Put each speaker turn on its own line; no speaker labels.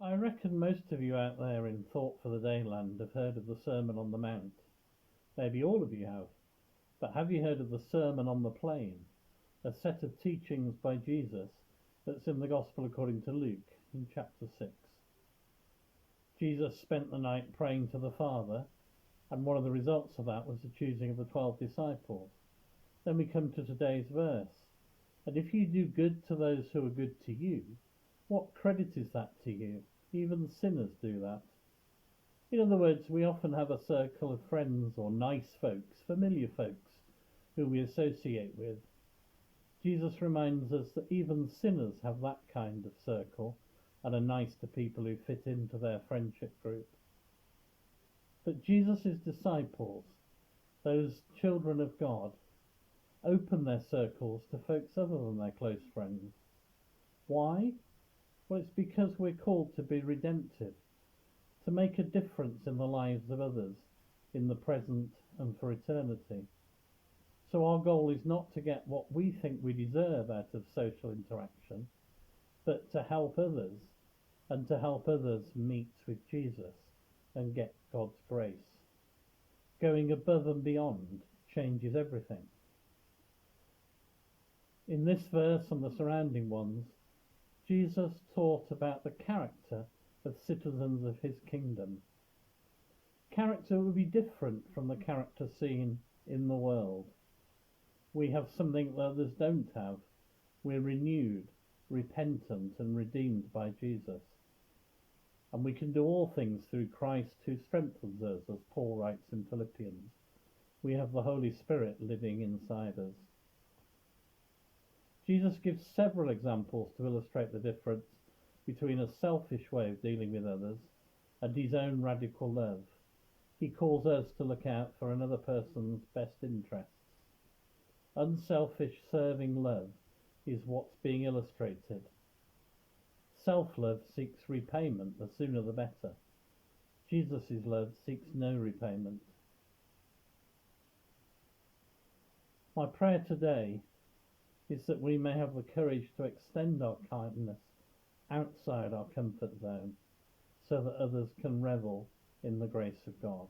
I reckon most of you out there in Thought for the Dayland have heard of the Sermon on the Mount. Maybe all of you have. But have you heard of the Sermon on the Plain, a set of teachings by Jesus that's in the Gospel according to Luke in chapter 6? Jesus spent the night praying to the Father, and one of the results of that was the choosing of the 12 disciples. Then we come to today's verse. And if you do good to those who are good to you, what credit is that to you? Even sinners do that. In other words, we often have a circle of friends or nice folks, familiar folks, who we associate with. Jesus reminds us that even sinners have that kind of circle and are nice to people who fit into their friendship group. But Jesus' disciples, those children of God, open their circles to folks other than their close friends. Why? Well, it's because we're called to be redemptive, to make a difference in the lives of others, in the present and for eternity. So our goal is not to get what we think we deserve out of social interaction, but to help others, and to help others meet with Jesus and get God's grace. Going above and beyond changes everything. In this verse and the surrounding ones, Jesus taught about the character of citizens of his kingdom. Character will be different from the character seen in the world. We have something that others don't have. We're renewed, repentant, and redeemed by Jesus. And we can do all things through Christ who strengthens us, as Paul writes in Philippians. We have the Holy Spirit living inside us. Jesus gives several examples to illustrate the difference between a selfish way of dealing with others and his own radical love. He calls us to look out for another person's best interests. Unselfish serving love is what's being illustrated. Self-love seeks repayment, the sooner the better. Jesus' love seeks no repayment. My prayer today is that we may have the courage to extend our kindness outside our comfort zone so that others can revel in the grace of God.